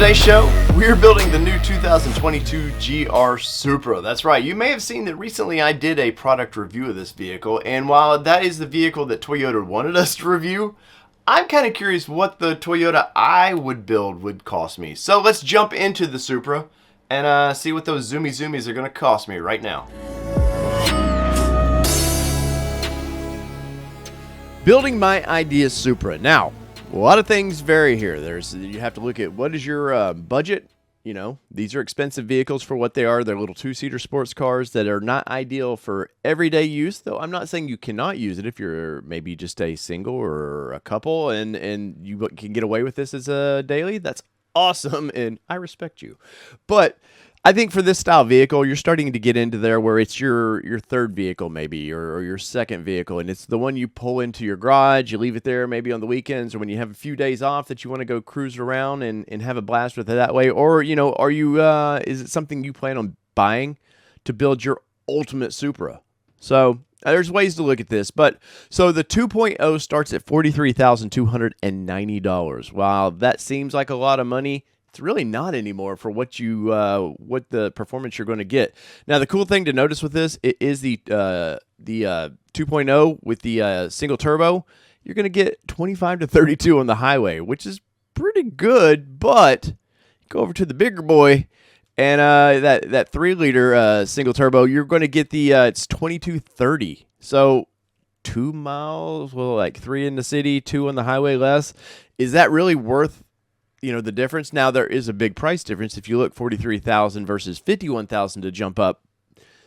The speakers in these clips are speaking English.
today's show, we're building the new 2022 GR Supra. That's right, you may have seen that recently I did a product review of this vehicle, and while that is the vehicle that Toyota wanted us to review, I'm kind of curious what the Toyota I would build would cost me. So let's jump into the Supra and see what those zoomies are going to cost me right now. Building my idea Supra. Now, a lot of things vary here. You have to look at what is your budget. You know, these are expensive vehicles for what they are. They're little two-seater sports cars that are not ideal for everyday use, though I'm not saying you cannot use it if you're maybe just a single or a couple and you can get away with this as a daily. That's awesome, and I respect you. But I think for this style vehicle, you're starting to get into there where it's your third vehicle maybe, or your second vehicle, and it's the one you pull into your garage, you leave it there maybe on the weekends or when you have a few days off that you want to go cruise around and have a blast with it that way. Or, you know, is it something you plan on buying to build your ultimate Supra? So there's ways to look at this, but so the 2.0 starts at $43,290. While that seems like a lot of money, it's really not anymore for what the performance you're going to get. Now, the cool thing to notice with this is the 2.0 with the single turbo. You're going to get 25 to 32 on the highway, which is pretty good. But go over to the bigger boy, and that 3-liter single turbo, you're going to get it's 2230. So 2 miles, well, like 3 in the city, 2 on the highway less. Is that really worth the difference? Now, there is a big price difference. If you look, $43,000 versus $51,000 to jump up,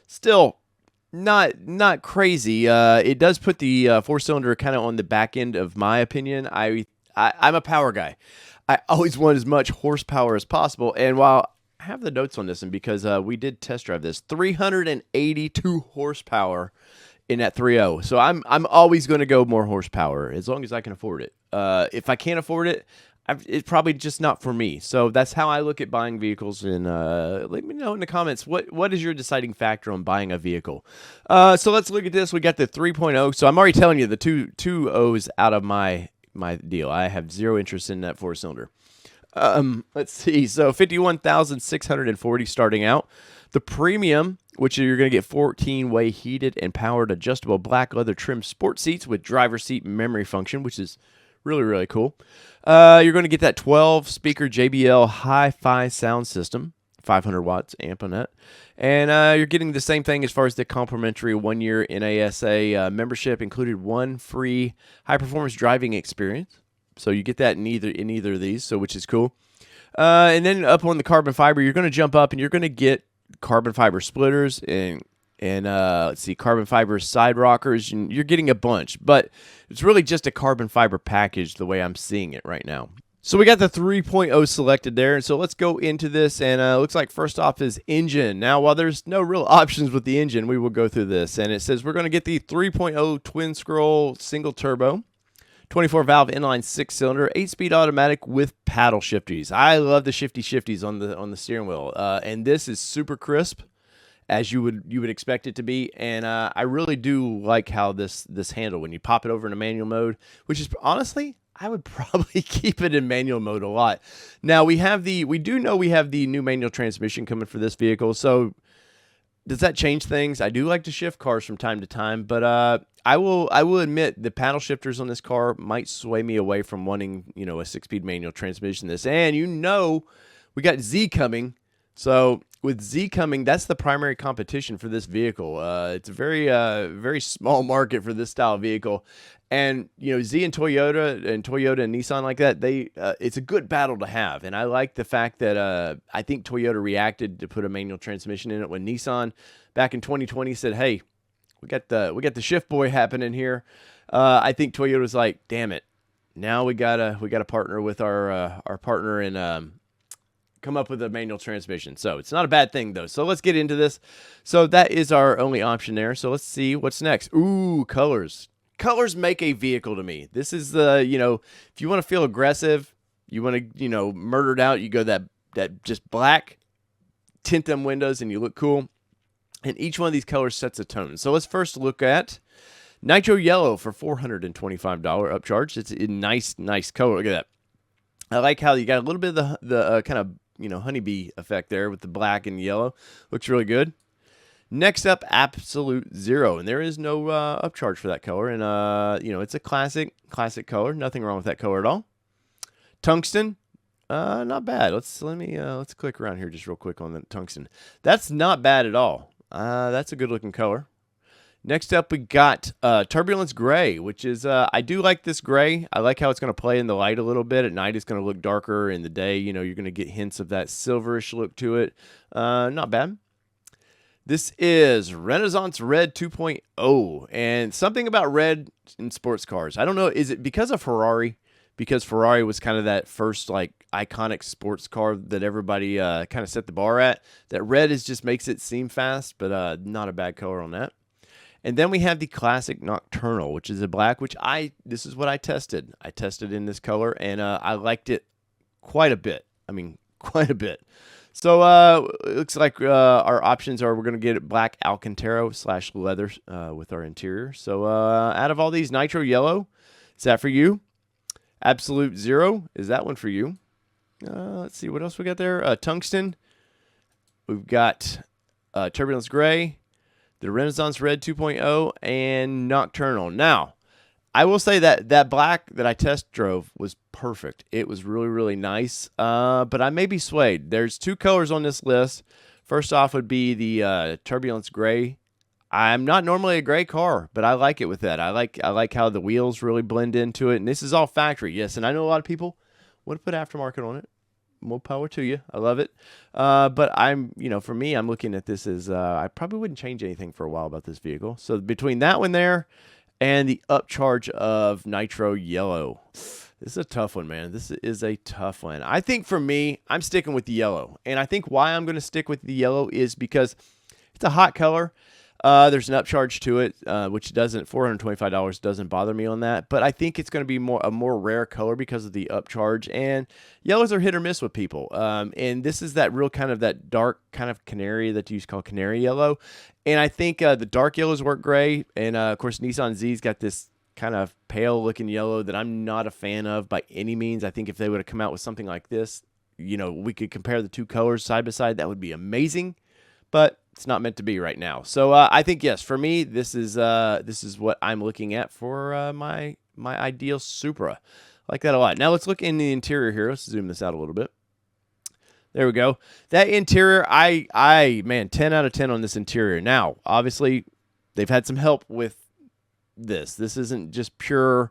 still not crazy. It does put the 4-cylinder kind of on the back end of my opinion. I'm a power guy. I always want as much horsepower as possible. And while I have the notes on this one because we did test drive this, 382 horsepower in that 3.0. So I'm always going to go more horsepower as long as I can afford it. If I can't afford it, it's probably just not for me. So that's how I look at buying vehicles. And let me know in the comments, what is your deciding factor on buying a vehicle? So let's look at this. We got the 3.0. So I'm already telling you the two O's out of my deal. I have zero interest in that 4-cylinder. Let's see. So $51,640 starting out. The premium, which you're going to get 14-way heated and powered adjustable black leather trim sport seats with driver seat memory function, which is really, really cool. You're going to get that 12-speaker JBL hi-fi sound system, 500 watts amp on that. And you're getting the same thing as far as the complimentary 1-year NASA membership, included 1 free high-performance driving experience. So you get that in either of these, so which is cool. And then up on the carbon fiber, you're going to jump up and you're going to get carbon fiber splitters and let's see, carbon fiber side rockers, and you're getting a bunch, but it's really just a carbon fiber package the way I'm seeing it right now. So we got the 3.0 selected there, and so let's go into this, and looks like first off is engine. Now, while there's no real options with the engine, we will go through this, and it says we're going to get the 3.0 twin-scroll single turbo, 24-valve inline 6-cylinder, 8-speed automatic with paddle shifties. I love the shifties on the steering wheel, and this is super crisp, as you would expect it to be, and I really do like how this handle when you pop it over into manual mode, which is honestly I would probably keep it in manual mode a lot. Now we do know we have the new manual transmission coming for this vehicle, so does that change things? I do like to shift cars from time to time, but I will admit the paddle shifters on this car might sway me away from wanting a 6-speed manual transmission. And we got Z coming, so with Z coming, that's the primary competition for this vehicle. It's a very small market for this style vehicle. And, Z and Toyota and Nissan like that, it's a good battle to have. And I like the fact that I think Toyota reacted to put a manual transmission in it when Nissan back in 2020 said, hey, we got the shift boy happening here. I think Toyota was like, damn it. Now we gotta partner with our partner and come up with a manual transmission. So it's not a bad thing though. So let's get into this. So that is our only option there. So let's see what's next. Ooh, colors. Colors make a vehicle to me. This is the, if you want to feel aggressive, you want to, murder it out, you go that just black, tint them windows and you look cool. And each one of these colors sets a tone. So let's first look at Nitro Yellow for $425 upcharge. It's a nice color. Look at that. I like how you got a little bit of the kind of, honeybee effect there with the black and yellow. Looks really good. Next up, Absolute Zero, and there is no upcharge for that color, and it's a classic color. Nothing wrong with that color at all. Tungsten, not bad. Let's click around here just real quick on the tungsten. That's not bad at all. That's a good looking color. Next up, we got Turbulence Gray, which is, I do like this gray. I like how it's going to play in the light a little bit. At night, it's going to look darker. In the day, you're going to get hints of that silverish look to it. Not bad. This is Renaissance Red 2.0, and something about red in sports cars. I don't know, is it because of Ferrari? Because Ferrari was kind of that first iconic sports car that everybody kind of set the bar at. That red just makes it seem fast, but not a bad color on that. And then we have the classic Nocturnal, which is a black, this is what I tested. I tested in this color, and I liked it quite a bit. I mean, quite a bit. So it looks like our options are we're going to get black Alcantara / leather with our interior. So out of all these, Nitro Yellow, is that for you? Absolute Zero, is that one for you? Let's see, what else we got there? Tungsten. We've got Turbulence Gray, the Renaissance Red 2.0, and Nocturnal. Now, I will say that black that I test drove was perfect. It was really, really nice, but I may be swayed. There's two colors on this list. First off would be the Turbulence Gray. I'm not normally a gray car, but I like it with that. I like how the wheels really blend into it, and this is all factory, yes. And I know a lot of people want to put aftermarket on it. More power to you. I love it. But for me, I'm looking at this as I probably wouldn't change anything for a while about this vehicle. So between that one there and the upcharge of Nitro Yellow, this is a tough one, man. This is a tough one. I think for me, I'm sticking with the yellow. And I think why I'm going to stick with the yellow is because it's a hot color. There's an upcharge to it, which $425 doesn't bother me on that. But I think it's going to be a more rare color because of the upcharge. And yellows are hit or miss with people. And this is that real kind of that dark kind of canary that you used to call canary yellow. And I think the dark yellows work great. And, of course, Nissan Z's got this kind of pale looking yellow that I'm not a fan of by any means. I think if they would have come out with something like this, we could compare the two colors side by side. That would be amazing. But it's not meant to be right now. So I think, yes, for me, this is what I'm looking at for my ideal Supra. I like that a lot. Now let's look in the interior here. Let's zoom this out a little bit. There we go. That interior, man, 10 out of 10 on this interior. Now, obviously, they've had some help with this. This isn't just pure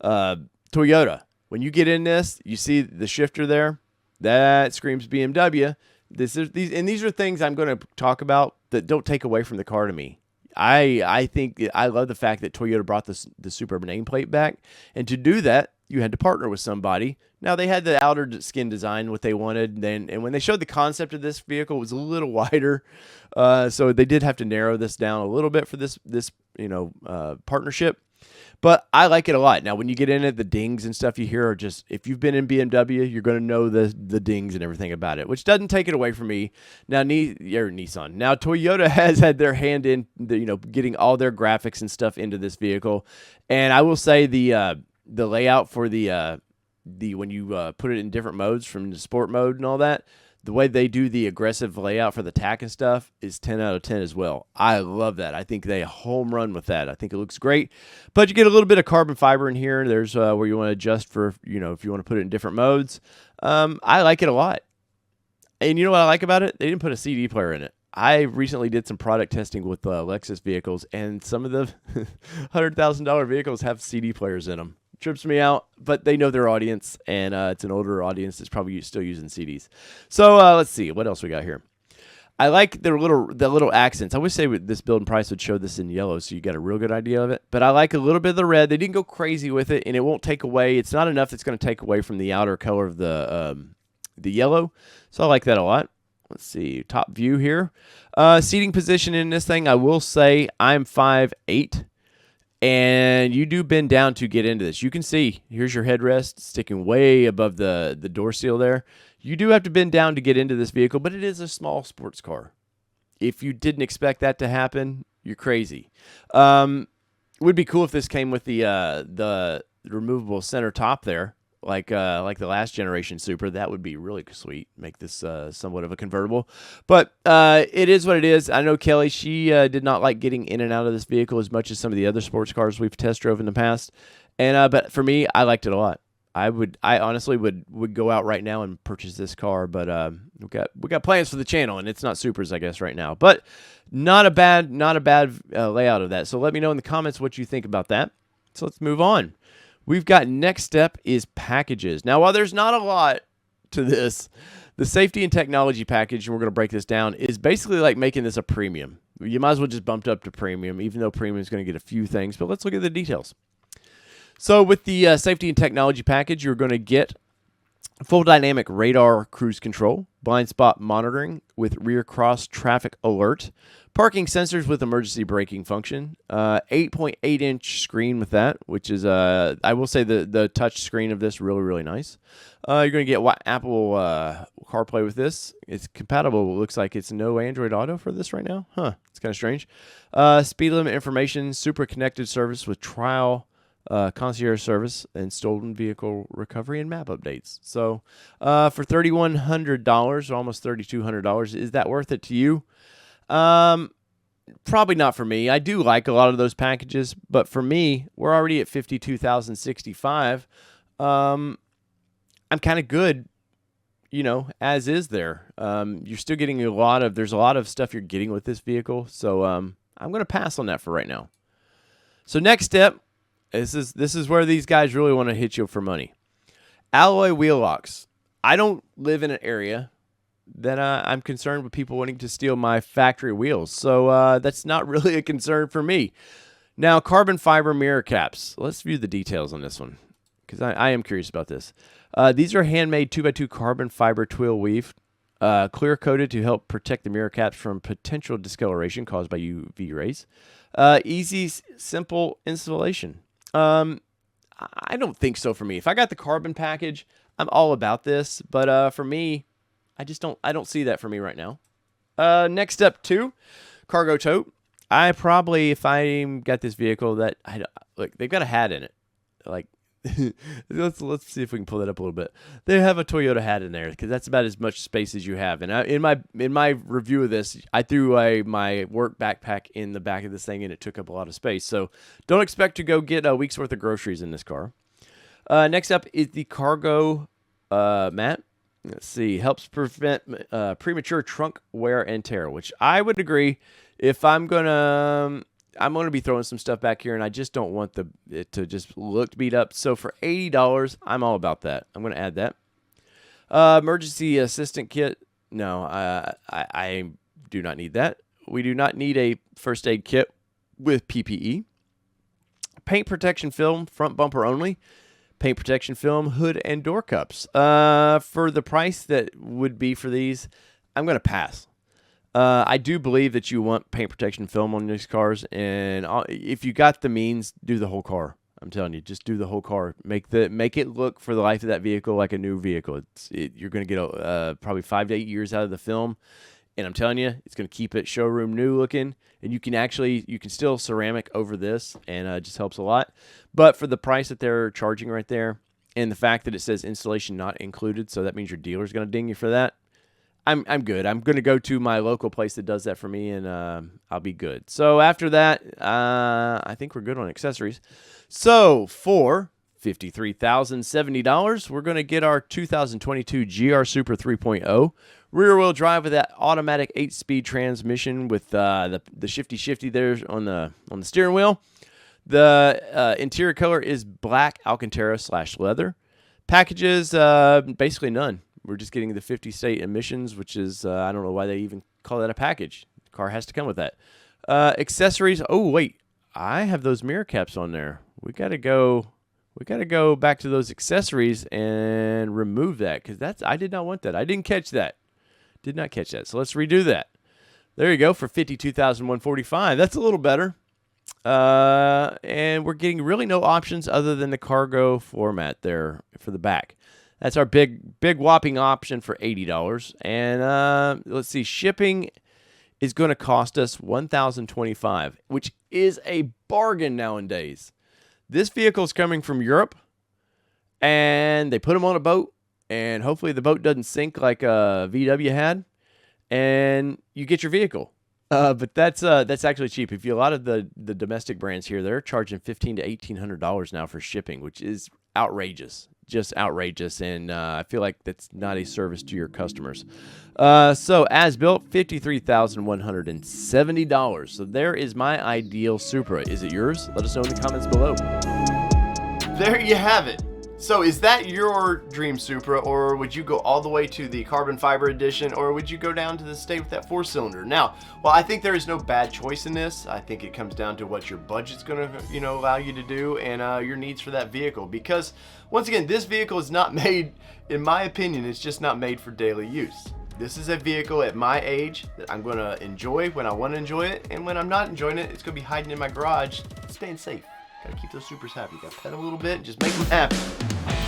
Toyota. When you get in this, you see the shifter there. That screams BMW. These are things I'm going to talk about that don't take away from the car to me. I think I love the fact that Toyota brought the Supra nameplate back, and to do that, you had to partner with somebody. Now they had the outer skin design what they wanted, and when they showed the concept of this vehicle, it was a little wider, so they did have to narrow this down a little bit for this partnership. But I like it a lot. Now, when you get in it, the dings and stuff you hear are just, if you've been in BMW, you're going to know the dings and everything about it, which doesn't take it away from me. Now, Nissan. Now, Toyota has had their hand in, getting all their graphics and stuff into this vehicle. And I will say the layout for the when you put it in different modes from the sport mode and all that, the way they do the aggressive layout for the tack and stuff is 10 out of 10 as well. I love that. I think they home run with that. I think it looks great. But you get a little bit of carbon fiber in here. There's where you want to adjust for, if you want to put it in different modes. I like it a lot. And you know what I like about it? They didn't put a CD player in it. I recently did some product testing with Lexus vehicles, and some of the $100,000 vehicles have CD players in them. Trips me out, but they know their audience, and it's an older audience that's probably still using CDs. So let's see what else we got here. I like the little accents. I wish this build and price would show this in yellow, so you got a real good idea of it. But I like a little bit of the red. They didn't go crazy with it, and it won't take away. It's not enough that's going to take away from the outer color of the yellow. So I like that a lot. Let's see, top view here. Seating position in this thing, I will say I'm 5'8". And you do bend down to get into this. You can see, here's your headrest sticking way above the door seal there. You do have to bend down to get into this vehicle, but it is a small sports car. If you didn't expect that to happen, you're crazy. It would be cool if this came with the removable center top there. like the last generation Supra. That would be really sweet. Make this somewhat of a convertible. But it is what it is. I know Kelly, she did not like getting in and out of this vehicle as much as some of the other sports cars we've test drove in the past. And but for me, I liked it a lot. I honestly would go out right now and purchase this car, but we got plans for the channel, and it's not Supras, I guess, right now. But not a bad layout of that. So let me know in the comments what you think about that. So let's move on. We've got next step is packages. Now, while there's not a lot to this, the safety and technology package, and we're going to break this down, is basically like making this a premium. You might as well just bump it up to premium, even though premium is going to get a few things. But let's look at the details. So with the safety and technology package, you're going to get full dynamic radar cruise control, blind spot monitoring with rear cross traffic alert, parking sensors with emergency braking function, 8.8-inch screen with that, which is, I will say the touch screen of this really nice. You're going to get Apple CarPlay with this. It's compatible. It looks like it's no Android Auto for this right now. Huh, it's kind of strange. Speed limit information, super connected service with trial concierge service and stolen vehicle recovery and map updates. So for $3,100 or almost $3,200, is that worth it to you? Probably not for me. I do like a lot of those packages, but for me, we're already at $52,065. I'm kind of good, as is there. You're still getting there's a lot of stuff you're getting with this vehicle. So I'm going to pass on that for right now. So next step, this is where these guys really want to hit you for money. Alloy wheel locks. I don't live in an area that I'm concerned with people wanting to steal my factory wheels. So that's not really a concern for me. Now, carbon fiber mirror caps. Let's view the details on this one because I am curious about this. These are handmade 2x2 carbon fiber twill weave, clear coated to help protect the mirror caps from potential discoloration caused by UV rays. Easy, simple installation. I don't think so for me. If I got the carbon package, I'm all about this. But for me, I don't see that for me right now. Next step 2, cargo tote. If I got this vehicle that look, they've got a hat in it. Like, let's see if we can pull that up a little bit. They have a Toyota hat in there because that's about as much space as you have. And in my review of this, I threw my work backpack in the back of this thing, and it took up a lot of space. So don't expect to go get a week's worth of groceries in this car. Next up is the cargo mat. Let's see, helps prevent premature trunk wear and tear, which I would agree. If I'm gonna be throwing some stuff back here, and I just don't want it to just look beat up. So for $80, I'm all about that. I'm going to add that. Emergency assistant kit. No, I do not need that. We do not need a first aid kit with PPE. Paint protection film, front bumper only. Paint protection film, hood and door cups. For the price that would be for these, I'm going to pass. I do believe that you want paint protection film on these cars, and if you got the means, do the whole car. I'm telling you, just do the whole car. Make it look for the life of that vehicle like a new vehicle. You're going to get probably 5 to 8 years out of the film, and I'm telling you, it's going to keep it showroom new looking. And you can still ceramic over this, and it just helps a lot. But for the price that they're charging right there, and the fact that it says installation not included, so that means your dealer's going to ding you for that. I'm good. I'm going to go to my local place that does that for me, and I'll be good. So after that, I think we're good on accessories. So for $53,070, we're going to get our 2022 GR Supra 3.0 rear-wheel drive with that automatic 8-speed transmission with the shifty there on the steering wheel. The interior color is black Alcantara / leather. Packages, basically none. We're just getting the 50 state emissions, which is, I don't know why they even call that a package. The car has to come with that. Accessories. Oh, wait. I have those mirror caps on there. We got to go back to those accessories and remove that because I did not want that. I didn't catch that. Did not catch that. So let's redo that. There you go for $52,145. That's a little better. And we're getting really no options other than the cargo format there for the back. That's our big whopping option for $80. And let's see, shipping is going to cost us $1,025, which is a bargain nowadays. This vehicle is coming from Europe, and they put them on a boat, and hopefully the boat doesn't sink like a VW had, and you get your vehicle. But that's actually cheap. If you a lot of the domestic brands here, they're charging $1,500 to $1,800 now for shipping, which is outrageous, just outrageous. And I feel like that's not a service to your customers. So as built, $53,170. So there is my ideal Supra. Is it yours? Let us know in the comments below. There you have it. So is that your dream Supra, or would you go all the way to the carbon fiber edition, or would you go down to the stay with that 4-cylinder? Now, well, I think there is no bad choice in this. I think it comes down to what your budget's going to, allow you to do, and your needs for that vehicle. Because once again, this vehicle is not made, in my opinion, it's just not made for daily use. This is a vehicle at my age that I'm going to enjoy when I want to enjoy it, and when I'm not enjoying it, it's going to be hiding in my garage, staying safe. Gotta keep those Supras happy. Gotta pet them a little bit and just make them happy.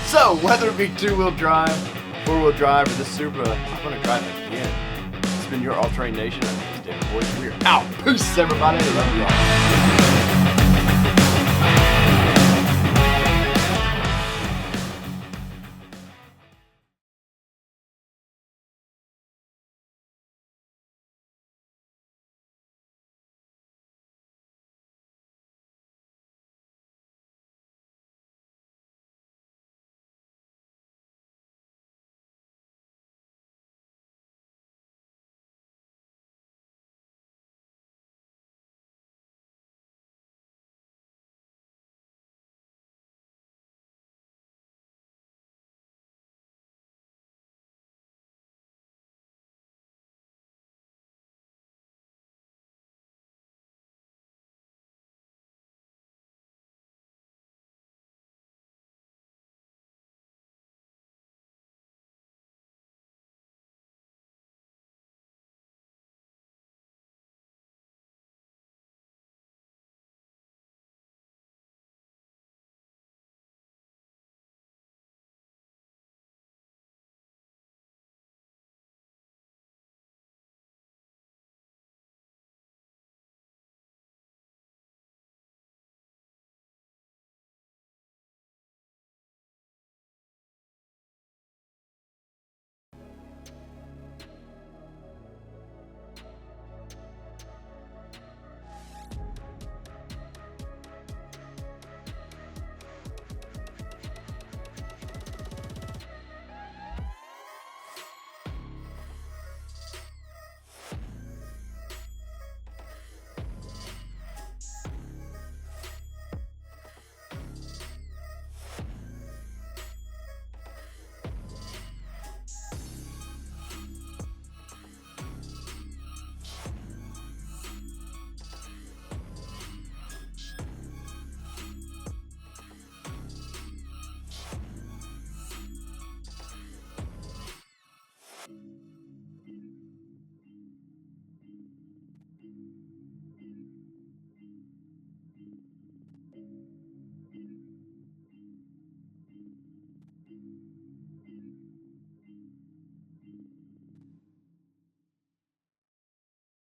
So, whether it be 2-wheel drive, 4-wheel drive, or this Supra, I'm gonna drive it again. It's been your All-Terrain Nation. I'm David Boyd. We're out. Peace, everybody. I love you all.